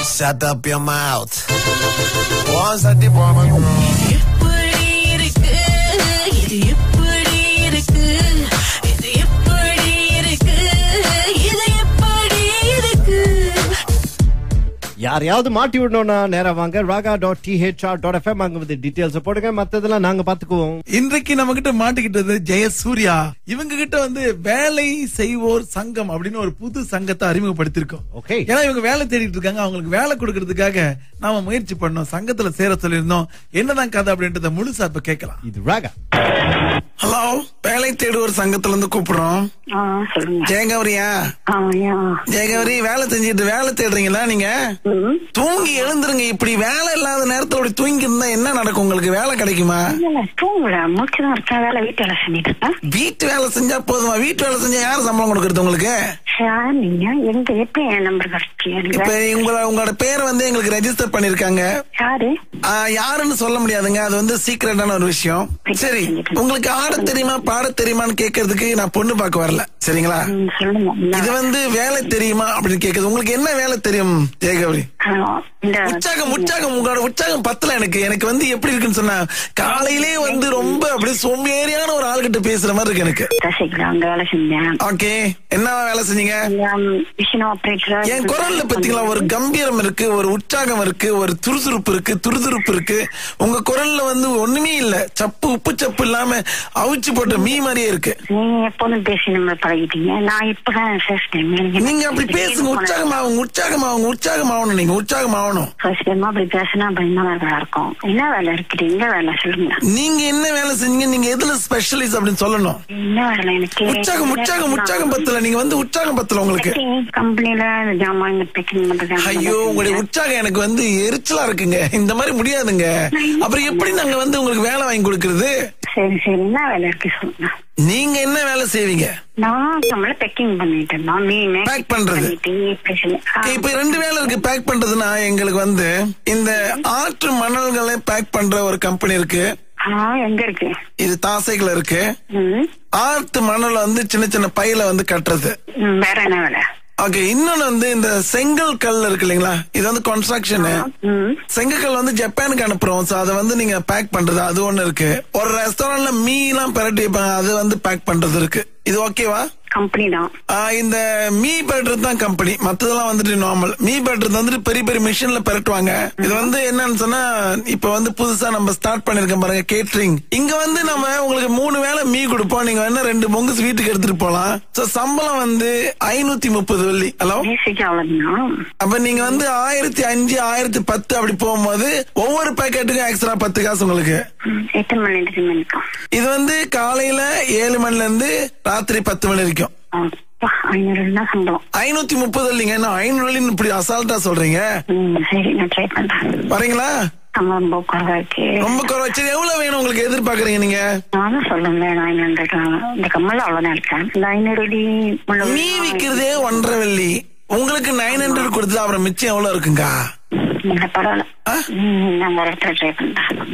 Shut up your mouth. Once I did for my girl. யாரையாவது மாட்டி விடணும்னா நேரா வாங்க raga.thr.fm அங்க வந்து டீடைல்ஸ் போடுங்க, மத்ததெல்லாம் நாங்க பாத்துக்குவோம். இன்றைக்கு நம்ம கிட்ட மாட்டிக்கிட்டது ஜெயசூர்யா. இவங்க கிட்ட வந்து வேலை செய்வோர் சங்கம் அப்படின்னு ஒரு புது சங்கத்தை அறிமுகப்படுத்திருக்கோம். ஓகே, ஏன்னா இவங்க வேலை தேடிட்டு இருக்காங்க, அவங்களுக்கு வேலை கொடுக்கறதுக்காக நாம முயற்சி பண்ணோம், சங்கத்துல சேர சொல்லியிருந்தோம். என்னதான் கதை அப்படின்றத முழுசா இப்ப கேட்கலாம். இது ராகா. ஹலோ, வேலை தேடுவோர் சங்கத்துல இருந்து கூப்பிடுறோம். ஜெயகௌரியா? ஜெயகௌரி, வேலை செஞ்சுட்டு வேலை தேடுறீங்களா? நீங்க தூங்கி எழுந்துருங்க. இப்படி வேலை இல்லாத நேரத்துல அப்படி தூங்கி இருந்தா என்ன நடக்கும்? உங்களுக்கு வேலை கிடைக்குமா? வீட்டு வேலை செஞ்சா போதுமா? வீட்டு வேலை செஞ்சா யாரு சம்பளம் கொடுக்கறது உங்களுக்கு? இப்ப உங்களோட பேரை வந்து எங்களுக்கு ரெஜிஸ்டர் பண்ணிருக்காங்க. யாருன்னு சொல்ல முடியாதுங்க, அது வந்து சீக்ரெட்டான ஒரு விஷயம். சரி, உங்களுக்கு ஆட தெரியுமா பாட தெரியுமான்னு கேக்குறதுக்கு நான் பொண்ணு பார்க்க வரல, சரிங்களா? இது வந்து வேலை தெரியுமா அப்படின்னு கேக்குது. உங்களுக்கு என்ன வேலை தெரியும் ஜெயகௌரி? உங்களோட உற்சாகம் பத்தல எனக்கு வந்து எப்படி இருக்குன்னு சொன்னா, காலையிலே வந்து ரொம்ப அப்படியே சோம்பேறியான ஒரு ஆள்கிட்ட பேசுற மாதிரி இருக்கு எனக்கு. ஓகே, என்ன வேலை செஞ்சீங்க? என் குரல்ல பாத்தீங்களா ஒரு கம்பீரம் இருக்கு, ஒரு உற்சாகம் இருக்கு, ஒரு துருதுருப்பு இருக்கு. உங்க குரல்ல வந்து ஒண்ணுமே இல்ல, சப்பு உப்பு சப்பு இல்லாம அவிச்சு போட்ட மீ மாதிரியே இருக்கு. நீங்க அப்படி பேசுங்க, உற்சாகமாகணும், நீங்க உற்சாகமாகணும். நீங்க என்ன வேலை செஞ்சீங்க? நீங்க எதுல ஸ்பெஷலிஸ்ட் அப்படின்னு சொல்லணும். உற்சாகம் பத்தல, நீங்க வந்து உற்சாகம் பத்தல உங்களுக்கு. ஐயோ, உங்களுடைய உற்சாகம் எனக்கு வந்து எரிச்சலா இருக்குங்க. இந்த மாதிரி முடியாதுங்க. அப்புறம் எப்படி நாங்க வந்து உங்களுக்கு வேலை வாங்கி கொடுக்கறது? சரி என்ன வேலை இருக்கு சொல்லுங்க. நீங்க என்ன வேலை செய்வீங்க? பேக் பண்றது. இப்ப ரெண்டு வேலை இருக்கு. பேக் பண்றதுன்னா எங்களுக்கு வந்து இந்த ஆற்று மணல்களை பேக் பண்ற ஒரு கம்பெனி இருக்கு. எங்க இருக்கு? இது தாசைகள் இருக்கு. ஆற்று மணல் வந்து சின்ன சின்ன பையில வந்து கட்டுறது. வேற என்ன வேலை? ஓகே, இன்னொன்னு வந்து இந்த செங்கல் கல் இருக்கு இல்லைங்களா, இது வந்து கன்ஸ்ட்ரக்ஷன். செங்கல் வந்து ஜப்பானுக்கு அனுப்புறோம், அதை வந்து நீங்க பேக் பண்றது, அது ஒண்ணு இருக்கு. ஒரு ரெஸ்டாரண்ட்ல மீன் பரட்டி வைப்பாங்க, அது வந்து பேக் பண்றது இருக்கு. இது ஓகேவா? கம்பெனி தான். இந்த மீ பெட்றது தான் கம்பெனி, மத்ததெல்லாம் வந்துட்டு நார்மல். மீ பெட்றது வந்துட்டு பெரிய பெரிய மிஷின்ல பெரட்டுவாங்க. இது வந்து என்னன்னு சொன்னா, இப்ப வந்து புதுசா நம்ம ஸ்டார்ட் பண்ணிருக்கோம் பாருங்க, கேட்டரிங். இங்க வந்து நம்ம உங்களுக்கு 3 வேளை மீ கொடுப்போம். நீங்க என்ன 2 பொங்குஸ் வீட்டுக்கு எடுத்துட்டு போலாம். சம்பளம் வந்து 530 வெள்ளி. ஹலோ, அப்ப நீங்க வந்து 1005 1010 அப்படி போகும்போது ஒவ்வொரு பேக்கெட்டுக்கும் எக்ஸ்ட்ரா 10 காசு உங்களுக்கு. இது வந்து காலையில 7 மணில இருந்து ராத்திரி 10 மணி வரைக்கும். 530 இல்லைங்க, என்ன 500 இப்படி அசால்ட்டா சொல்றீங்க? வரீங்களா? ரொம்ப குறைவா. சரி, எவ்வளவு வேணும் உங்களுக்கு? எதிர்பார்க்கறீங்க நீங்க? மீ விக்கிறதே 1.5 வெள்ளி, உங்களுக்கு 900 கொடுத்து அப்புறம் மிச்சம் எவ்வளவு இருக்குங்க?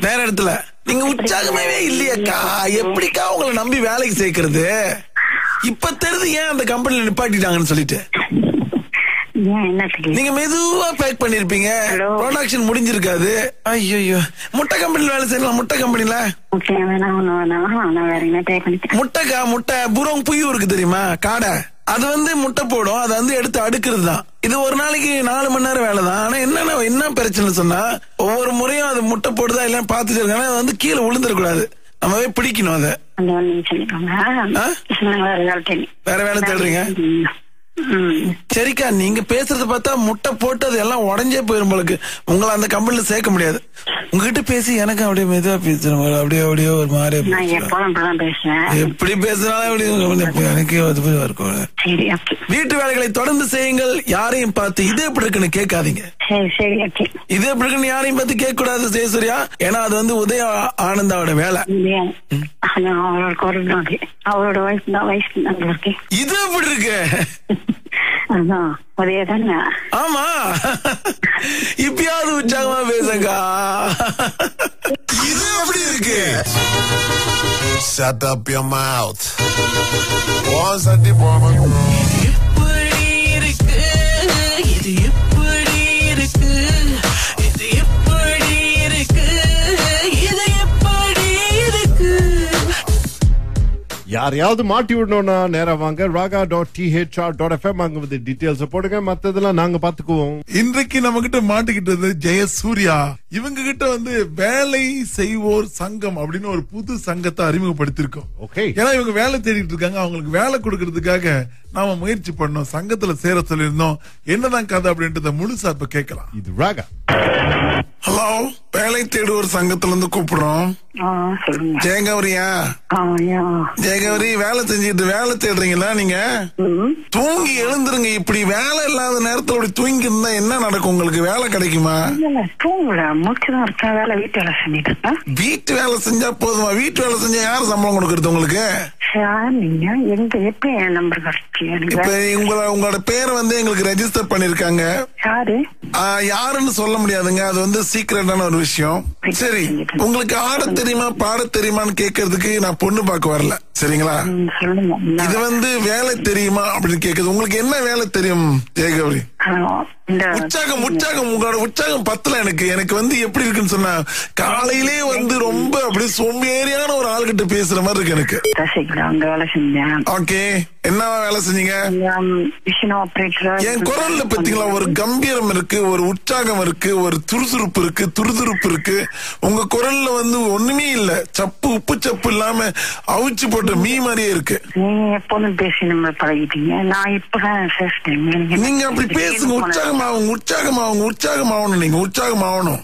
வேற இடத்துல நீங்க உற்சாகமே இல்லையாக்கா, எப்படிக்கா உங்களை நம்பி வேலைக்கு சேர்க்கறது? இப்ப தெரியுது ஏன் அந்த கம்பெனில நிப்பாட்டிட்டாங்கன்னு சொல்லிட்டு. நீங்க மெதுவா பேக் பண்ணிருப்பீங்க, ப்ரொடக்ஷன் முடிஞ்சிருக்காது. ஐயோ, முட்டை கம்பெனில வேலை செய்யலாம். முட்டை கம்பெனில முட்டை புறம் புய்யூ இருக்கு தெரியுமா, காடை, அது வந்து முட்டை போடும், அதை வந்து எடுத்து அடுக்கிறது தான். இது ஒரு நாளைக்கு 4 மணி நேரம் வேலை தான். ஆனா என்ன பிரச்சனை சொன்னா, ஒவ்வொரு முறையும் அது முட்டை போடுதா இல்ல பாத்துட்டு இருக்காங்க, அது வந்து கீழே விழுந்துடக்கூடாது, நம்மவே பிடிக்கணும் அதை. வேற வேலை தேடுறீங்க? சரிக்கா, நீங்க பேசுறத பார்த்தா முட்டை போட்டு அது எல்லாம் உடஞ்சே போயிரும் போலுக்கு. உங்களை அந்த கம்பெனில சேர்க்க முடியாது. உங்ககிட்ட பேசி எனக்கு அப்படியே மெதுவா பேசுறேன், அப்படியே ஒரு மாதிரி எப்படி பேசினாலும் எனக்கு இருக்கும். வீட்டு வேலைகளை தொடர்ந்து செய்யுங்கள். யாரையும் பார்த்து இது எப்படி இருக்குன்னு கேட்காதீங்க. இது எப்படி இருக்குன்னு யாரையும் பார்த்து கேட்க கூடாது ஜெயசூர்யா, ஏன்னா அது வந்து உதய ஆனந்தாவோட வேலை. அவரோட வயசு இது எப்படி இருக்கு? ஆமா, இப்பயாவது உற்சாகமா பேசுங்க. இது எப்படி இருக்கு? Shut up your mouth. Once I did for my girl. எப்படி இருக்கு? இது எப்படி இருக்கு? யாரையாவது மாட்டி விடணும்னா நேரா வாங்க raga.thr.fm அங்க வந்து டீடைல்ஸ் போடுங்க, மத்ததெல்லாம் நாங்க பாத்துக்குவோம். இன்றைக்கு நம்ம கிட்ட மாட்டிக்கிட்டது ஜெயசூர்யா. இவங்க கிட்ட வந்து வேலை செய்வோர் சங்கம் அப்படின்னு ஒரு புது சங்கத்தை அறிமுகப்படுத்திருக்கோம். ஓகே, ஏன்னா இவங்க வேலை தேடிட்டு இருக்காங்க, அவங்களுக்கு வேலை கொடுக்கறதுக்காக நாம முயற்சி பண்ணோம், சங்கத்துல சேர சொல்லியிருந்தோம். என்னதான் கதை அப்படின்றத முழுசா இப்ப கேட்கலாம். இது ராகா. ஹலோ, வேலை தேடுவோர் சங்கத்துல இருந்து கூப்பிடுறோம். சொல்லுங்க. ஜெயகௌரியா? ஜெயகௌரி, வேலை தேடுறீங்களா நீங்க? தூங்கி எழுந்துருங்க. இப்படி வேலை இல்லாத நேரத்துல இப்படி தூங்கி இருந்தா என்ன நடக்கும்? உங்களுக்கு வேலை கிடைக்குமா? தூங்கல, முடிச்சுதான் இருக்கேன். வேலை வீட்டு வேலை செஞ்சுட்டு இருக்கேன். வீட்டு வேலை செஞ்சா போதுமா? வீட்டு வேலை செஞ்சா யாரு சம்பளம் கொடுக்கறது உங்களுக்கு? நீங்க எங்க எப்படி என் நம்பர் கிடைச்சி? இப்ப உங்களோட பேரை வந்து எங்களுக்கு ரெஜிஸ்டர் பண்ணிருக்காங்க. யாரு? யாருன்னு சொல்ல முடியாதுங்க, அது வந்து சீக்ரெட்டான ஒரு விஷயம். சரி, உங்களுக்கு ஆட தெரியுமா பாட தெரியுமான்னு கேக்குறதுக்கு நான் பொண்ணு பார்க்க வரல, சரிங்களா? இது வந்து வேலை தெரியுமா அப்படின்னு கேக்குது. உங்களுக்கு என்ன வேலை தெரியும் ஜெயகௌரி? உற்சாகம் உங்களோட உற்சாகம் பத்தல. எனக்கு வந்து எப்படி இருக்குன்னு சொன்னா, காலையிலே வந்து ரொம்ப அப்படியே சோம்பேறியான ஒரு ஆள்கிட்ட பேசுற மாதிரி இருக்கு எனக்கு. ஓகே, என்ன வேலை செஞ்சீங்க? என் குரல்ல பாத்தீங்களா ஒரு கம்பீரம் இருக்கு, ஒரு உற்சாகம் இருக்கு, ஒரு துருதுருப்பு இருக்கு. உங்க குரல்ல வந்து ஒண்ணுமே இல்ல, உப்பு சப்பு இல்லாம அவிச்சு போட்ட மீ மாதிரியே இருக்கு. நீங்க எப்போதும் பேசி நம்ம பழகிட்டீங்க. நான் இப்பதான் நீங்க அப்படி பேசுங்க, உற்சாகமாகணும். நீங்க உற்சாகமாகணும்.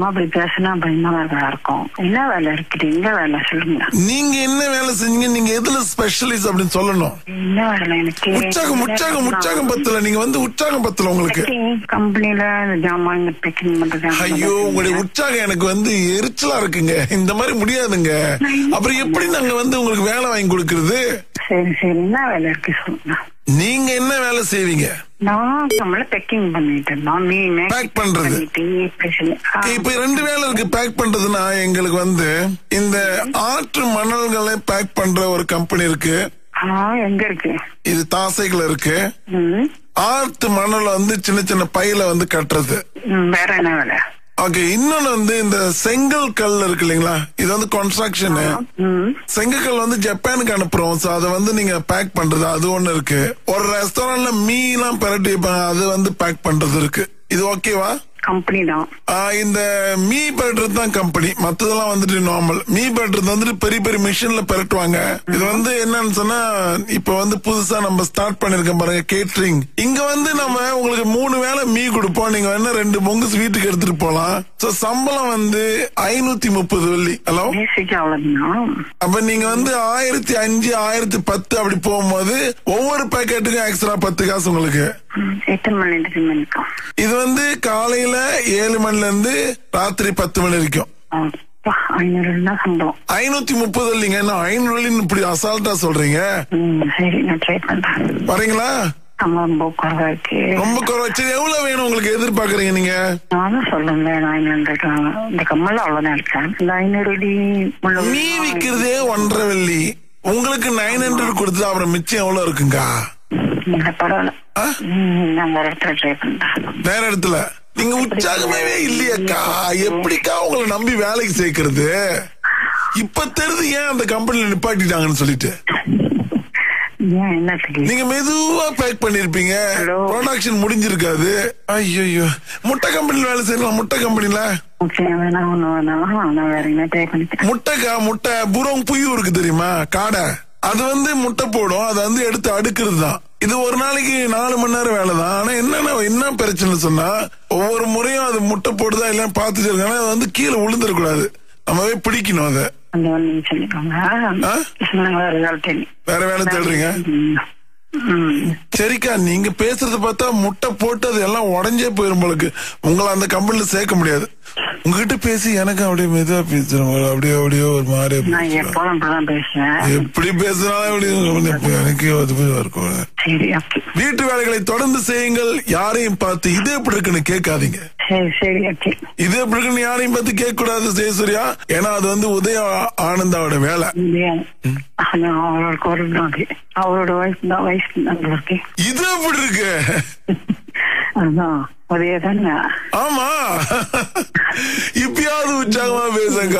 அப்படி பேசினா பயமா இருக்கும். என்ன வேலை இருக்குது? எங்க வேலை சொல்லுங்க. நீங்க என்ன வேலை செஞ்சீங்க? நீங்க எதுல ஸ்பெஷலிஸ்ட் அப்படின்னு சொல்லணும். என்ன வேலை? எனக்கு உற்சாகம் பத்தல. நீங்க வந்து உற்சாகம் பத்தல உங்களுக்கு. கம்பெனில ஜாமான் பேக்கிங் பண்றது. ஐயோ, உங்களுடைய உற்சாகம் எனக்கு வந்து எரிச்சலா இருக்குங்க. இந்த மாதிரி முடியாதுங்க. அப்புறம் எப்படி நாங்க வந்து உங்களுக்கு வேலை வாங்கி கொடுக்கறது? சரி, என்ன வேலை இருக்கு சொல்லுங்க. நீங்க என்ன வேலை செய்வீங்க? நான் நம்மள பேக்கிங் பண்ணிட்டு இருந்தோம். பேக் பண்றது. இப்ப 2 வேலை இருக்கு. பேக் பண்றதுன்னா எங்களுக்கு வந்து இந்த ஆற்று மணல்களை பேக் பண்ற ஒரு கம்பெனி இருக்கு. எங்க இருக்கு? இது தாசைகள் இருக்கு. ஆற்று மணல் வந்து சின்ன சின்ன பையில வந்து கட்டுறது. வேற என்ன வேலை? ஓகே, இன்னொன்னு வந்து இந்த செங்கல் கல் இருக்கு இல்லைங்களா, இது வந்து கன்ஸ்ட்ரக்ஷன். செங்கல் வந்து ஜப்பானுக்கு அனுப்புறோம். சோ அதை வந்து நீங்க பேக் பண்றது, அது ஒண்ணு இருக்கு. ஒரு ரெஸ்டாரண்ட்ல மீன்லாம் பரட்டி வைப்பாங்க, அது வந்து பேக் பண்றது இருக்கு. இது ஓகேவா? கம்பெனி தான். இந்த மீ பரட்டுறது தான் கம்பெனி. மத்ததெல்லாம் வந்துட்டு நார்மல். மீ பரட்டுறது வந்துட்டு பெரிய பெரிய மிஷின்ல பரட்டுவாங்க. இது வந்து என்னன்னு சொன்னா, இப்ப வந்து புதுசா நம்ம ஸ்டார்ட் பண்ணிருக்கோம் பாருங்க, கேட்டரிங். இங்க வந்து நம்ம உங்களுக்கு 3 வேளை மீ கொடுப்போம். நீங்க என்ன 2 பொங்குஸ் வீட்டுக்கு எடுத்துட்டு போலாம். சோ சம்பளம் வந்து 530 வெள்ளி. ஹலோ, அப்ப நீங்க வந்து 1005 1010 அப்படி போகும்போது ஒவ்வொரு பேக்கெட்டுக்கும் எக்ஸ்ட்ரா 10 காசு உங்களுக்கு. இது வந்து காலையில 7 மணில இருந்து ராத்திரி 10 மணி வரைக்கும். 530 இல்லைங்க, 500 இப்படி அசால்ட்டா சொல்றீங்க. வரீங்களா? ரொம்ப குறைவா. சரி, எவ்வளவு வேணும் உங்களுக்கு? எதிர்பார்க்கறீங்க நீங்க? நானும் சொல்லுங்க, 900. இந்த கம்மல அவ்வளவுதான் இருக்கேன். 500 மீ விக்கிறதே 1.5 வெள்ளி. உங்களுக்கு 900 கொடுத்து அப்புறம் மிச்சம் எவ்வளவு இருக்குங்க? வேற இடத்துல நீங்க உற்சாகமாவே இல்லையாக்கா? எப்படிக்கா உங்களை நம்பி வேலைக்கு சேர்க்கறது? இப்ப தெரியுது ஏன் அந்த கம்பெனில நிப்பாட்டிட்டாங்கன்னு சொல்லிட்டு. நீங்க மெதுவா பேக் பண்ணிருப்பீங்க, ப்ரொடக்ஷன் முடிஞ்சிருக்காது. ஐயோ, முட்டை கம்பெனில வேலை செய்யலாம். முட்டை கம்பெனில முட்டை புறம் புயு இருக்கு தெரியுமா, காடை. அது வந்து முட்டை போடும், அதை வந்து எடுத்து அடுக்கிறது தான். இது ஒரு நாளைக்கு 4 மணி நேரம் வேலை தான். ஆனா என்ன பிரச்சனை சொன்னா, ஒவ்வொரு முறையும் அது முட்டை போடுதா இல்ல பாத்துட்டு இருக்காங்க. அது வந்து கீழே விழுந்துடக்கூடாது, நம்மவே பிடிக்கணும் அதை. வேற வேலை தேடுறீங்க? சரிக்கா, நீங்க பேசுறது பார்த்தா முட்டை போட்டு அது எல்லாம் உடஞ்சே போயிரும் உங்களுக்கு. உங்களை அந்த கம்பெனில சேர்க்க முடியாது. உங்ககிட்ட பேசி எனக்கு அப்படியே மெதுவா பேசுறோம், அப்படியே ஒரு மாதிரி எப்படி பேசுறாலும் எனக்கு இருக்கும். வீட்டு வேலைகளை தொடர்ந்து செய்யுங்கள். யாரையும் பார்த்து இது எப்படி இருக்குன்னு கேட்காதீங்க. இது எப்படி இருக்குன்னு யாரையும் பார்த்து கேட்க கூடாது ஜெயசூர்யா. ஏன்னா அது வந்து உதய ஆனந்தாவோட வேலை. அவரோட வயசு இது எப்படி இருக்கு? ஆமா, இப்பயாவது உற்சாகமா பேசுங்க.